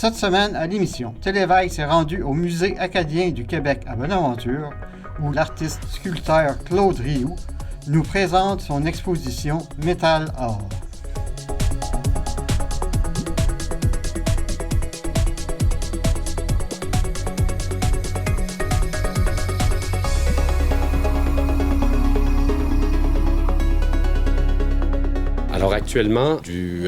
Cette semaine, à l'émission, Téléveille s'est rendu au Musée acadien du Québec à Bonaventure, où l'artiste sculpteur Claude Rioux nous présente son exposition Métal Art. Alors actuellement, du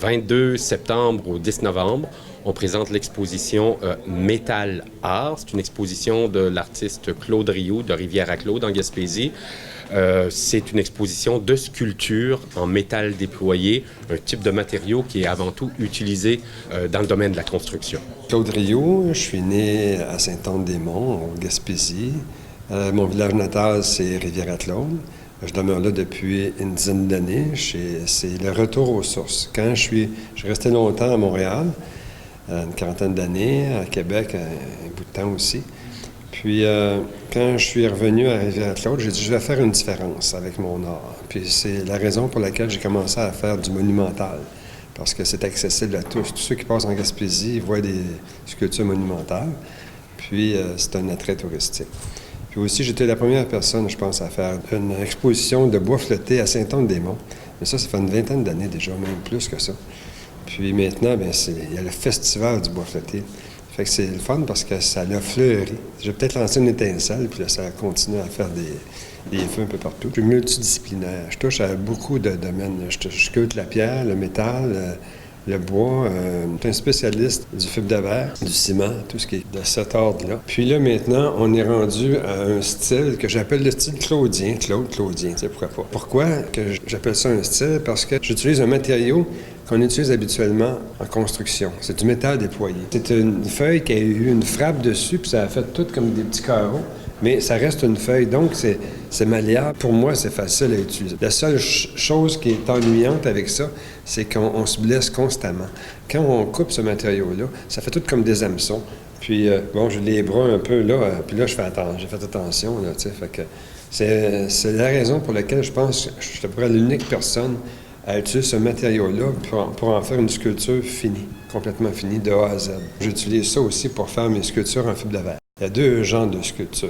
22 septembre au 10 novembre, on présente l'exposition Métal Art. C'est une exposition de l'artiste Claude Rioux de Rivière-à-Claude en Gaspésie. C'est une exposition de sculpture en métal déployé, un type de matériau qui est avant tout utilisé dans le domaine de la construction. Claude Rioux, je suis né à Saint-Anne-des-Monts, en Gaspésie. Mon village natal, c'est Rivière-à-Claude. Je demeure là depuis une dizaine d'années. C'est le retour aux sources. Quand je suis resté longtemps à Montréal, une quarantaine d'années, à Québec, un bout de temps aussi. Puis, quand je suis revenu à Rivière-à-Claude, j'ai dit, je vais faire une différence avec mon art. Puis, c'est la raison pour laquelle j'ai commencé à faire du monumental. Parce que c'est accessible à tous. Tous ceux qui passent en Gaspésie voient des sculptures monumentales. Puis, c'est un attrait touristique. Puis aussi, j'étais la première personne, je pense, à faire une exposition de bois flotté à Saint-Anne-des-Monts. Mais ça fait une vingtaine d'années déjà, même plus que ça. Puis maintenant, bien, il y a le festival du bois flotté. Fait que c'est le fun parce que ça a fleuri. J'ai peut-être lancé une étincelle, puis là, ça continue à faire des feux un peu partout. Je suis multidisciplinaire. Je touche à beaucoup de domaines. Je sculpte la pierre, le métal, le bois. Je suis un spécialiste du fibre de verre, du ciment, tout ce qui est de cet ordre-là. Puis là, maintenant, on est rendu à un style que j'appelle le style claudien. Claudien, tu sais, pourquoi pas. Pourquoi que j'appelle ça un style? Parce que j'utilise un matériau qu'on utilise habituellement en construction. C'est du métal déployé. C'est une feuille qui a eu une frappe dessus, puis ça a fait tout comme des petits carreaux. Mais ça reste une feuille, donc c'est malléable. Pour moi, c'est facile à utiliser. La seule chose qui est ennuyante avec ça, c'est qu'on se blesse constamment. Quand on coupe ce matériau-là, ça fait tout comme des hameçons. Puis, bon, j'ai les bras un peu là, puis là, j'ai fait attention, là, tu sais. Fait que c'est la raison pour laquelle je pense que je suis à peu près l'unique personne à utiliser ce matériau-là pour en faire une sculpture finie, complètement finie, de A à Z. J'utilise ça aussi pour faire mes sculptures en fibre de verre. Il y a deux genres de sculpture.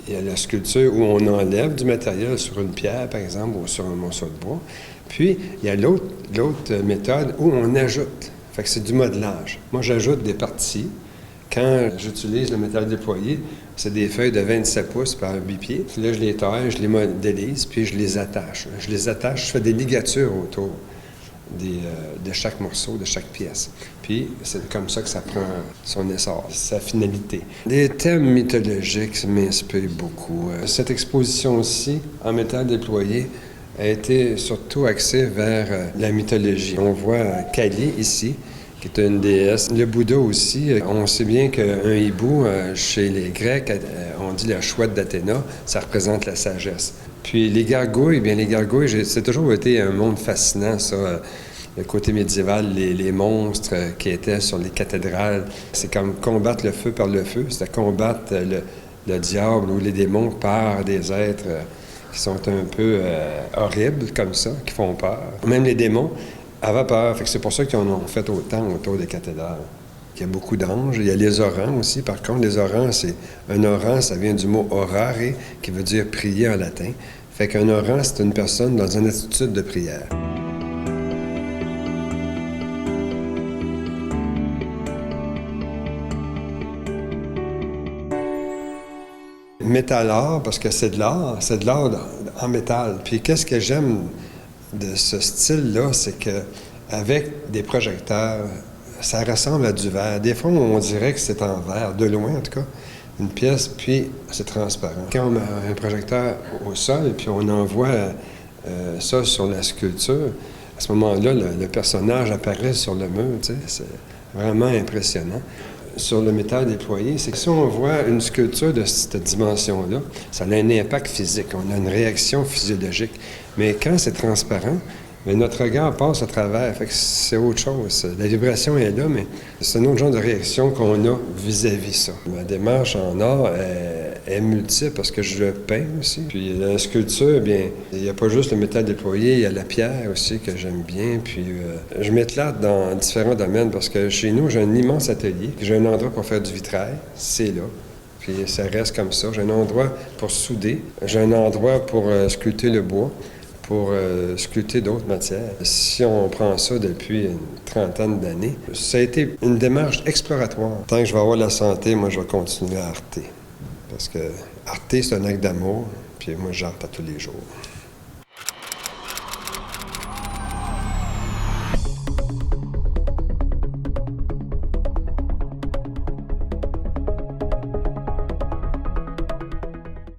Il y a la sculpture où on enlève du matériel sur une pierre, par exemple, ou sur un morceau de bois. Puis, il y a l'autre méthode où on ajoute. Fait que c'est du modelage. Moi, j'ajoute des parties. Quand j'utilise le métal déployé, c'est des feuilles de 27 pouces par 8 pieds. Puis là, je les taille, je les modélise, puis je les attache. Je fais des ligatures autour de chaque morceau, de chaque pièce. Puis c'est comme ça que ça prend son essor, sa finalité. Les thèmes mythologiques m'inspirent beaucoup. Cette exposition-ci, en métal déployé, a été surtout axée vers la mythologie. On voit Kali ici, qui est une déesse. Le Bouddha aussi, on sait bien qu'un hibou, chez les Grecs, on dit la chouette d'Athéna, ça représente la sagesse. Puis les gargouilles, c'est toujours été un monde fascinant, ça. Le côté médiéval, les monstres qui étaient sur les cathédrales, c'est comme combattre le feu par le feu, c'est combattre le diable ou les démons par des êtres qui sont un peu horribles comme ça, qui font peur. Même les démons avaient peur, fait que c'est pour ça qu'ils en ont fait autant autour des cathédrales. Il y a beaucoup d'anges, il y a les orants aussi. Par contre, les orants, un orant, ça vient du mot orare, qui veut dire prier en latin. Fait qu'un orant, c'est une personne dans une attitude de prière. Métal art, parce que c'est de l'art en métal. Puis qu'est-ce que j'aime de ce style-là, c'est qu'avec des projecteurs, ça ressemble à du verre. Des fois, on dirait que c'est en verre, de loin en tout cas, une pièce, puis c'est transparent. Quand on met un projecteur au sol, et puis on envoie ça sur la sculpture, à ce moment-là, le personnage apparaît sur le mur, tu sais, c'est vraiment impressionnant. Sur le métal déployé, c'est que si on voit une sculpture de cette dimension-là, ça a un impact physique, on a une réaction physiologique. Mais quand c'est transparent, bien, notre regard passe à travers, fait que c'est autre chose. La vibration est là, mais c'est un autre genre de réaction qu'on a vis-à-vis ça. Ma démarche en art est multiple parce que je peins aussi. Puis la sculpture, bien, il n'y a pas juste le métal déployé, il y a la pierre aussi que j'aime bien. Puis je m'éclate dans différents domaines parce que chez nous, j'ai un immense atelier. J'ai un endroit pour faire du vitrail, c'est là. Puis ça reste comme ça. J'ai un endroit pour souder. J'ai un endroit pour sculpter le bois, pour sculpter d'autres matières. Si on prend ça depuis une trentaine d'années, ça a été une démarche exploratoire. Tant que je vais avoir la santé, moi, je vais continuer à arter. Parce que arter, c'est un acte d'amour, puis moi, j'arte à tous les jours.